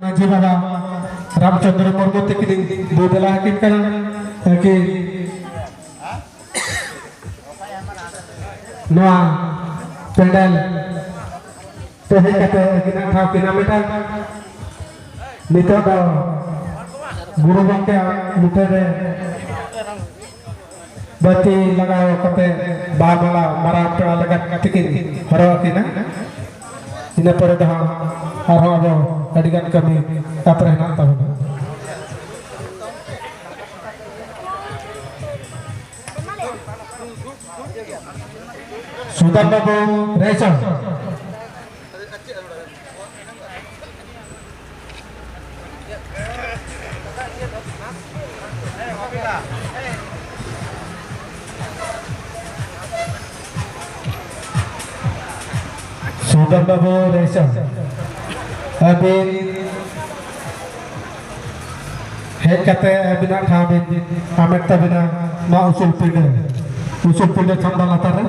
Maji Baba Ramchandra Murmu Tekini Budala Hakim Kana Ki Noa Pendal Tehe Kate Gina Thau Kinamita Nito Do Guru Bangke Mutere Bati Lagao Kate Bamala Marapra Lagat Tikin Harawakina Ina pore dah arwah abo adigan kami kapreh nak tahu. Sudan babu Rachel. Sudan babu Rachel. Abin head kate abina khabin amet tabina ma usul pilde chanda latare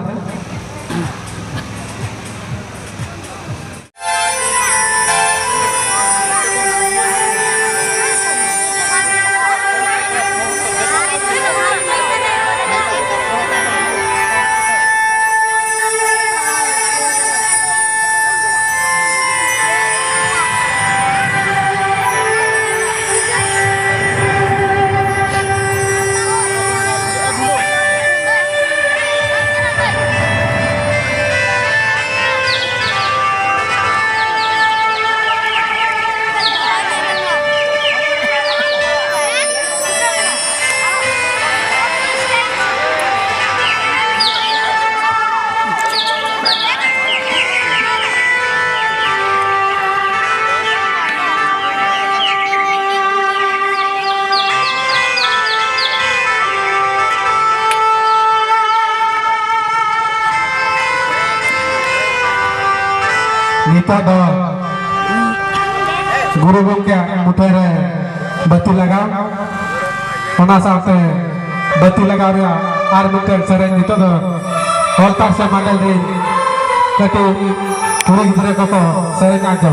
Nita do Guru Gongke mutere batu lagao ona saate batu lagao ria ar muter sereng nito do holtar se magal di kati kuri gidre ko sereng aja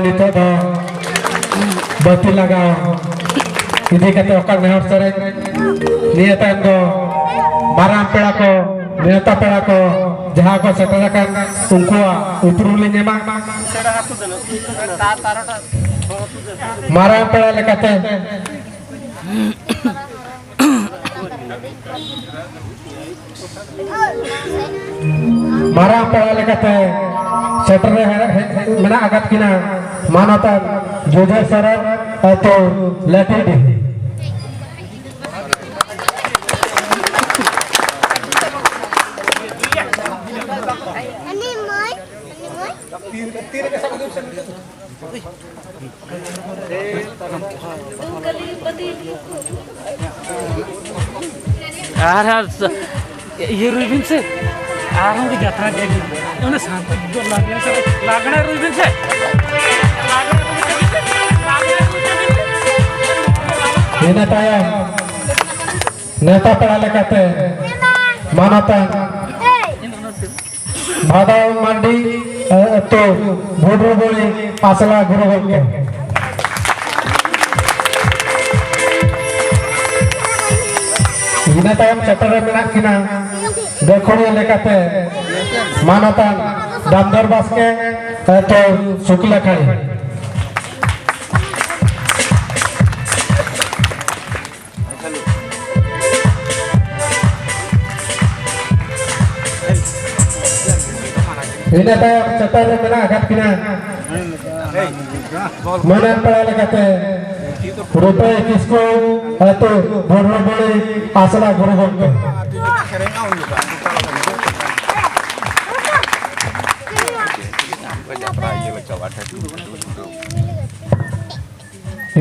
नितो दो बत्ती लगाओ इदी कते ओकर नेहर सेरेन निया तायम दो माराम पेड़ा को नेता पेड़ा को जहाँ को सेटरकान उनकुआ उपरूम ले नेमा माराम पेड़ा लेकाते माराम पेड़ा लेकाते सेटर मना आगत किना मानवता जोजर सरन तो लेटेडी ये रुईबिन से आराम की गाथा देगी उन्हें शांति जो लागने से लागना रुईबिन से ini tayang neta pernah lekate manatan badau mandi itu bodoh boleh asal guru boleh ini tayang cetere menak kina dekori lekate manatan damdar baske itu sukila kali ini tayang cetere menak agak kina manan pernah lekate रुपए किसको है तो बोलो बोले आसला गुरु बोलते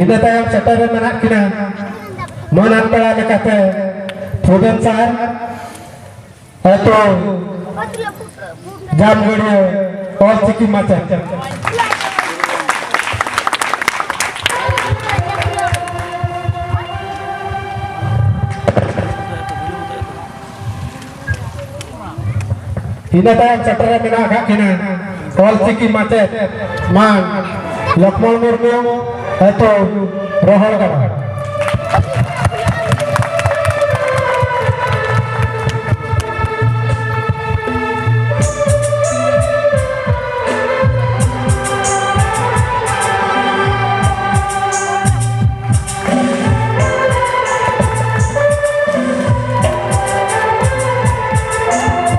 ini tayang cetere menak kina manan pernah lekate Prudent sahar itu jam gede और चिकी macam ini tayang cetere menak agak kina और चिकी macam man Lakmal Murmu itu rohol kata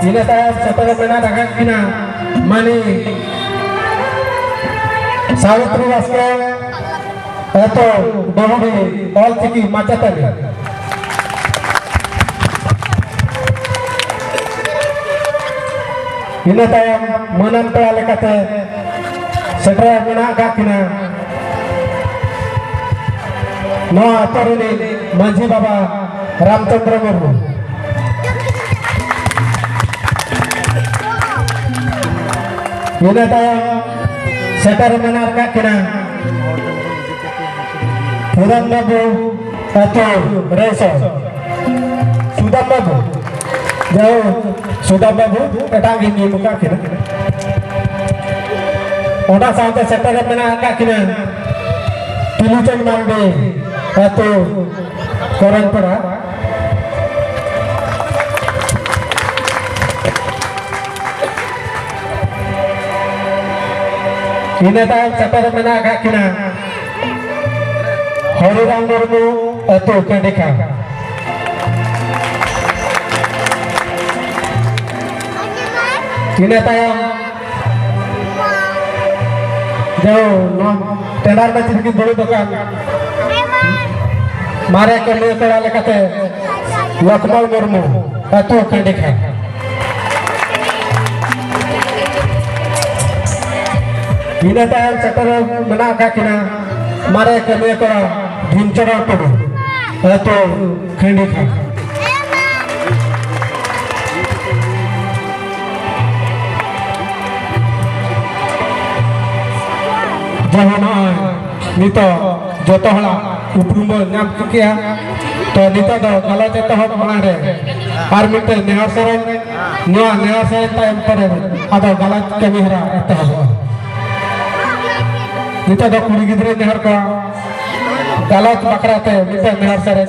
ini tayang cetere menak agak kina mani Savitri Vaske itu dohori all ciki macatan ini tayang manan pernah lekate cetere menak agak kina no atur ini Manji Baba Ramchandra Murmu ini tayang cetere menak agak kina Puran Babu atau Reso Sudah Babu jauh Sudah Babu petang ini muka kina Oda sampai cetere menak agak kina Pilucen Mandi atau Koran Pera ini tayang cetere menak agak kina Hariram Murmu atau Kedeka ini tayang jauh nom tenar macam bikin dulu dokan mare ke lihat orang lekate Lakmal Murmu atau Kedeka ini tayang cetere menak agak kina mare ke lihat orang Bhinchara Todu atau Kedeka Jangan nito joto hla uprum nyam kia to nito do kalau joto hok manare har mite nehar seren time pare ado galat kami hara eto Nito do kuri gidre nehar ko galat bakra te nito nehar sare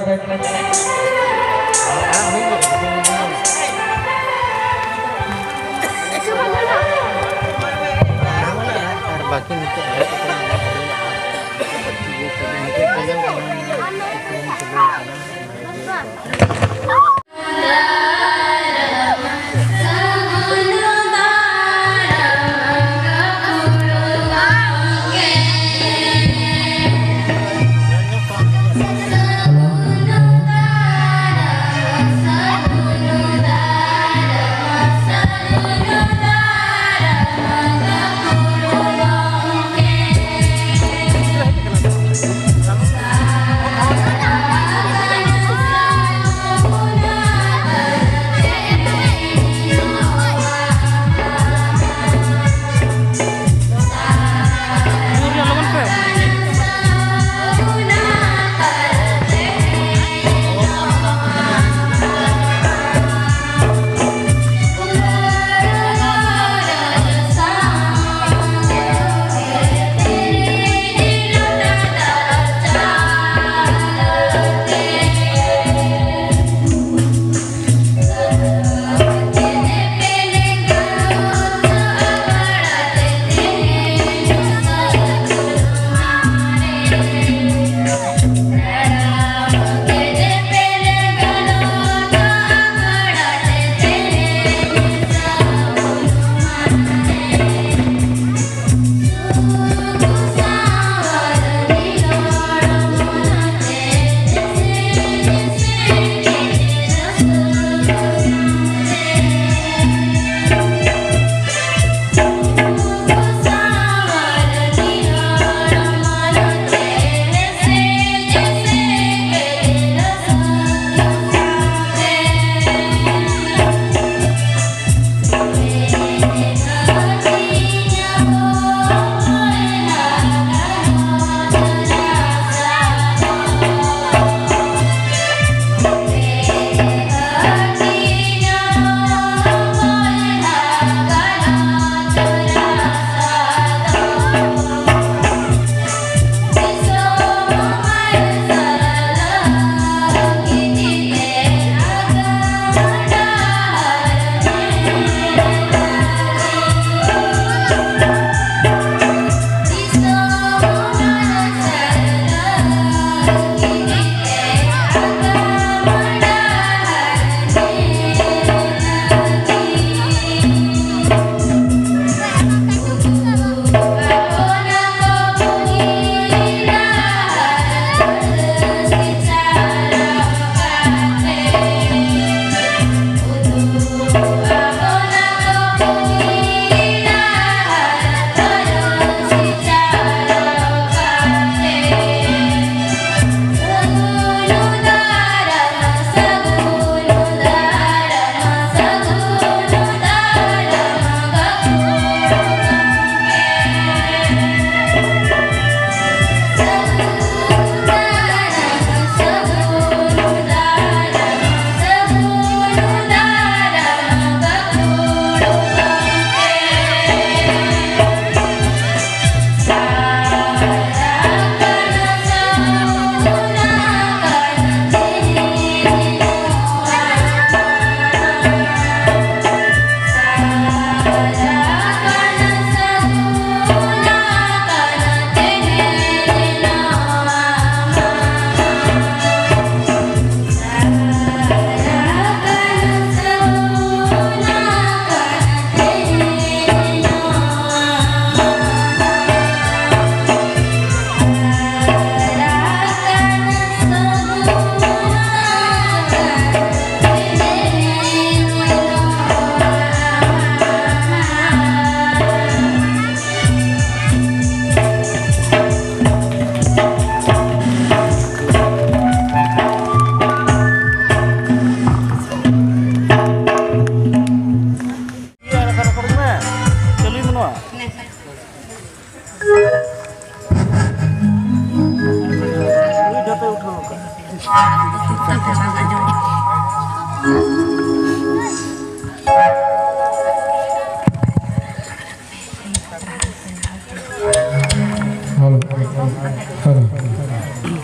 Halo.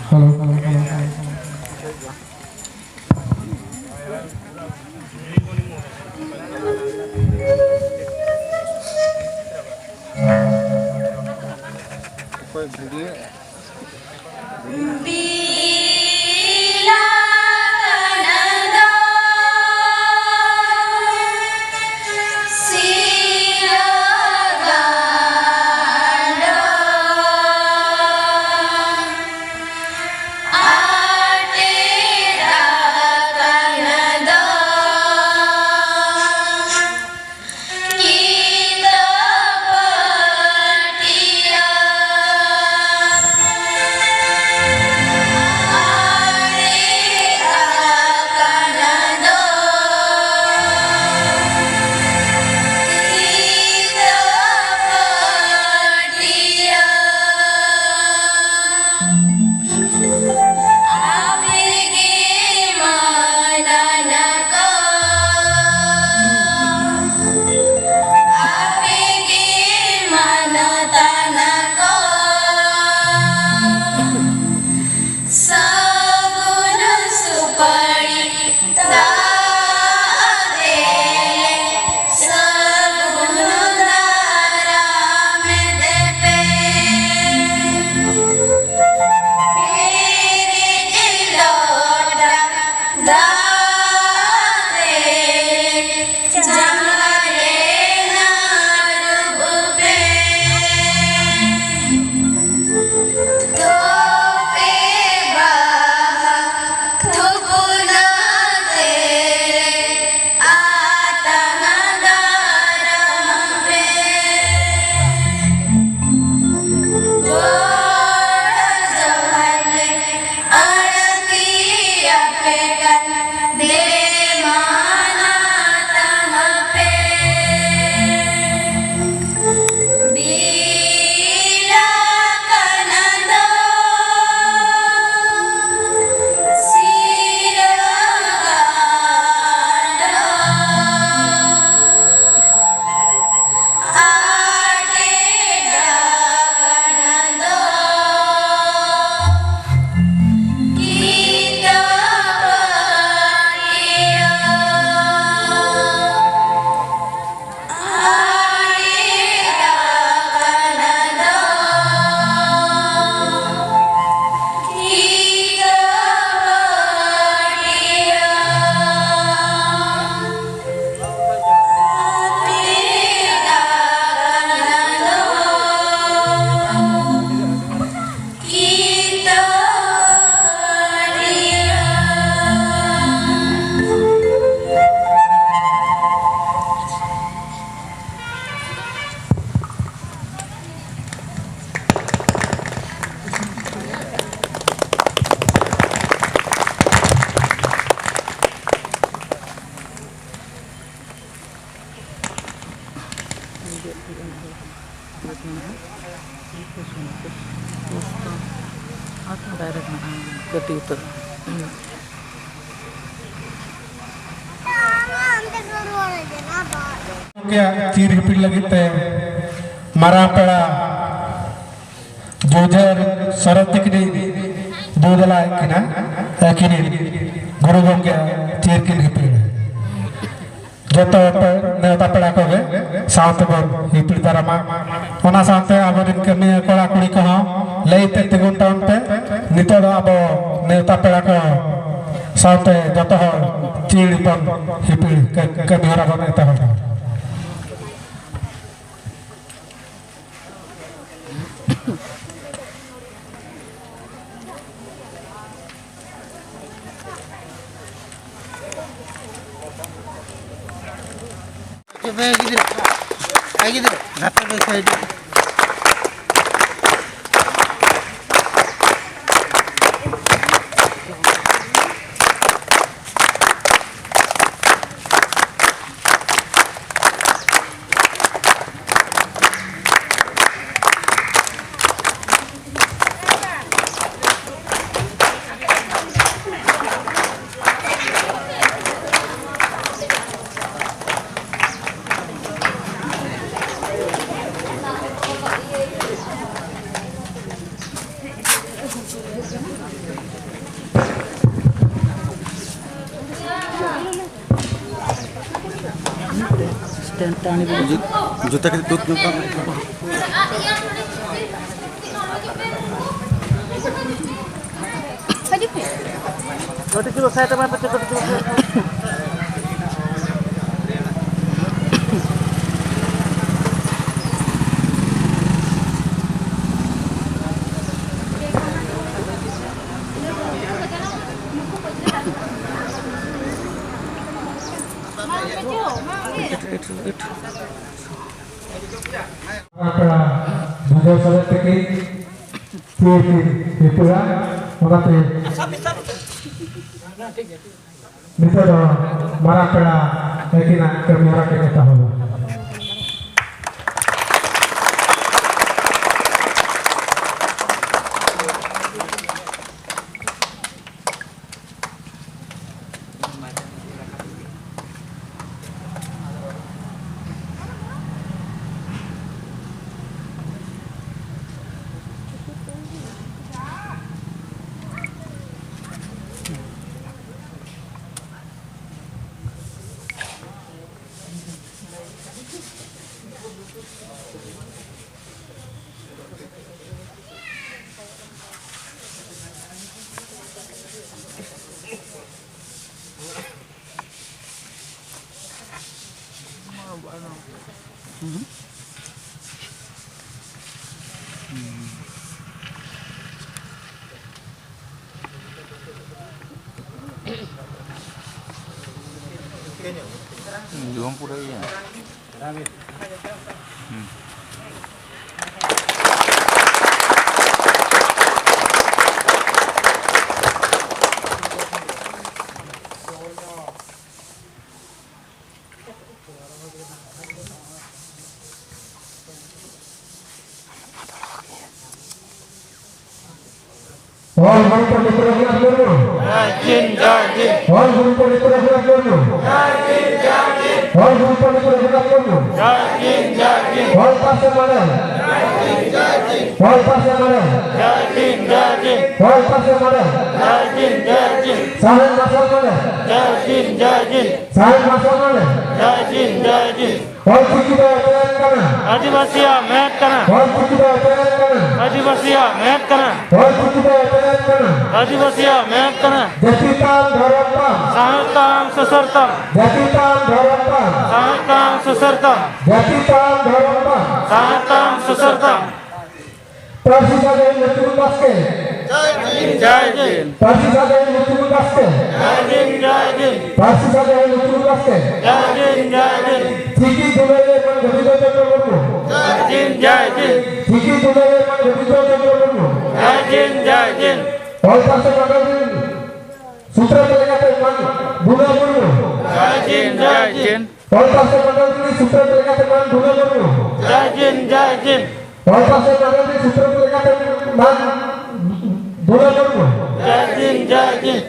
Halo. Bila kanada siraganda atira kanada kita patia Saguna supari dade saguna dara medepe piri diloda dade jangare narupe Tope baha thupuna tere atanadarampe Goda jahale arati apekan de mana tamape Bila kanada siraganda atira kanada kita patia Arira kanada kita patia Arira kanada kita atau direct gede itu क्या चीर पिट लगी ते मरा पड़ा जोजर शरत किनी दूधला किना किनी गुरु गंगे चीर किनी पिट जतो नेता पेड़ा को साउथ बन हिपिड़ दारामा ओना साथे आबरिन कमी कोड़ा कुड़ी को लईते तिगुन टाउन पे नितो आबो नेता पेड़ा को साथे जतो चीड़ बन हिपिड़ कमी हरा बन नेता हो Coba gitu, kayak gitu, nggak tahu saya itu. जूता के दूध में Para beliau saudara teki di pulang mengerti bisa dong marah pada yakinan kerja kita tahu. Juang pura ya. All guru pura-pura dulu. Jajin, jajin. All guru pura-pura dulu. Jajin, jajin. All guru pura-pura dulu. Jajin, jajin. All pasang mana? Jajin, jajin. All pasang mana? Jajin, jajin. All pasang mana? Jajin, jajin. Saling masuk mana? Jajin, jajin. Saling masuk mana? Jajin, jajin. All kita jalan kanan. आदिवासिया मेहनत करना All kita jalan kanan. आदिवासिया मेहनत करना All kita jalan kanan. आदिवासिया मेहनत करना Jatitan Dharatan. सहताम ससरतम Jatitan Dharatan. सहताम ससरतम Jatitan Dharatan. सहताम ससरतम Persisa dari Lutung Basket. जय जिन Persisa dari Lutung Basket. जय जिन जय जिन Persisa dari Lutung Basket. जय जिन जय जिन Ciki Dulele Man Gabito Chandra. जय जिन जय जिन Ciki Dulele Man Gabito Chandra. जय जिन जय जिन All pasang mandal Sutra Telegate Man Buna Murmu. जय जिन जय जिन All pasang mandal Sutra Telegate Man Buna Murmu. जय जिन जय जिन All pasang mandal Sutra Telegate Man Buna Murmu. जय जिन जय जिन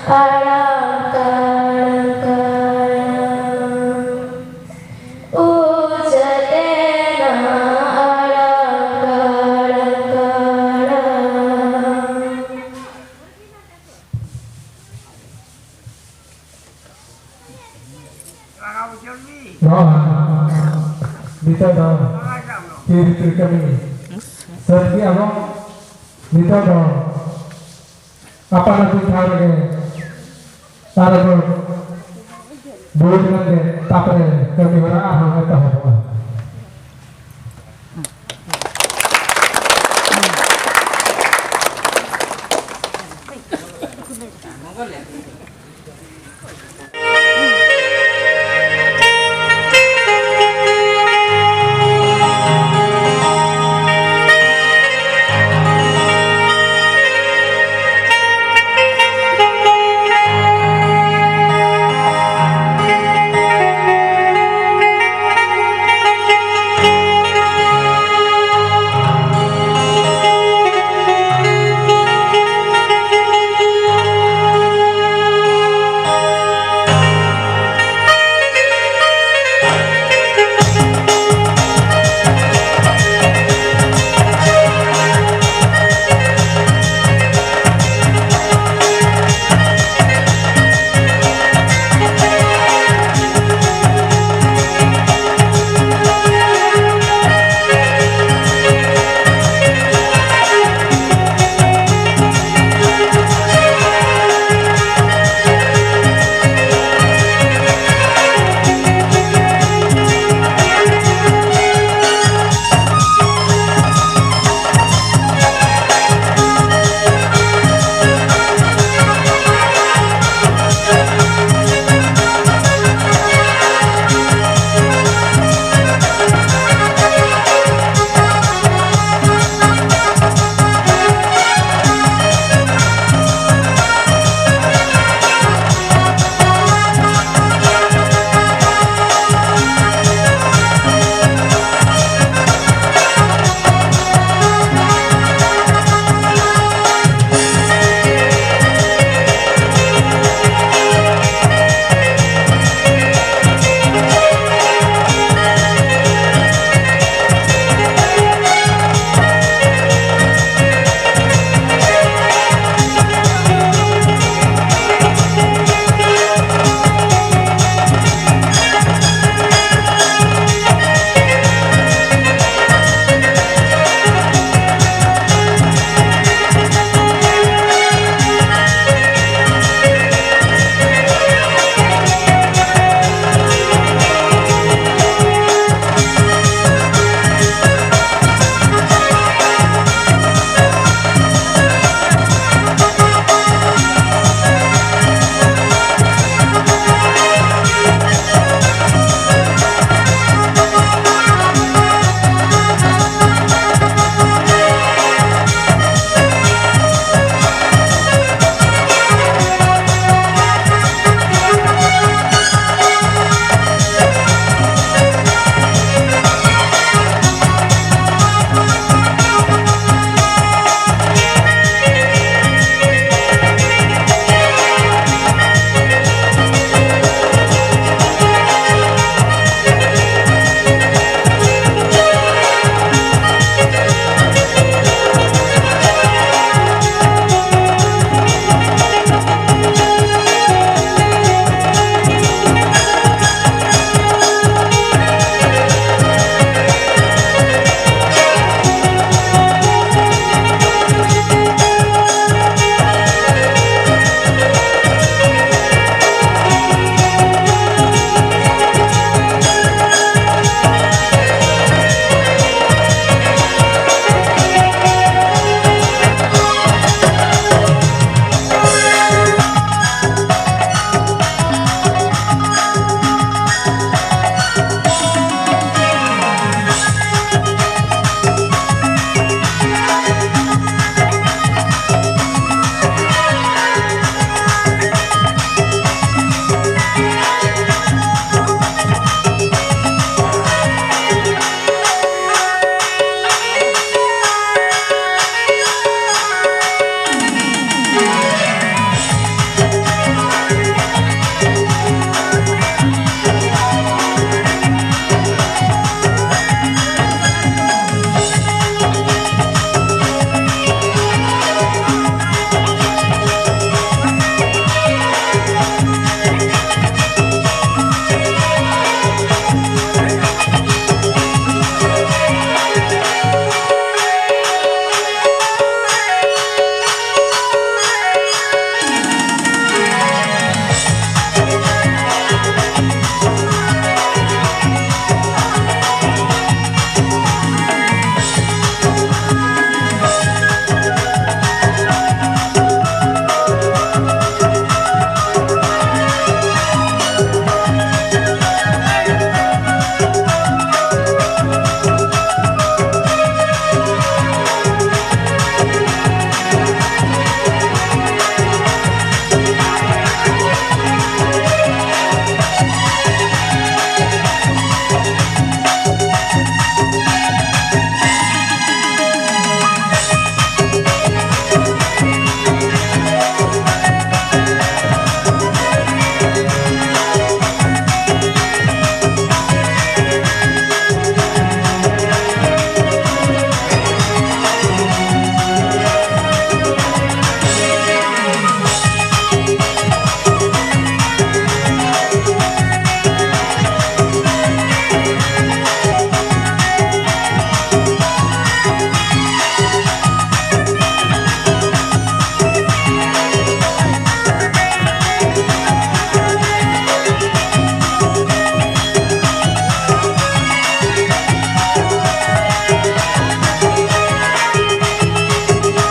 Alang kalang Ujatena alang kalang Doa Minta doa Kiri kami Sergi abang Minta doa Apa nanti harga Taruh Buat nanti Tapre kami berahang Eta doa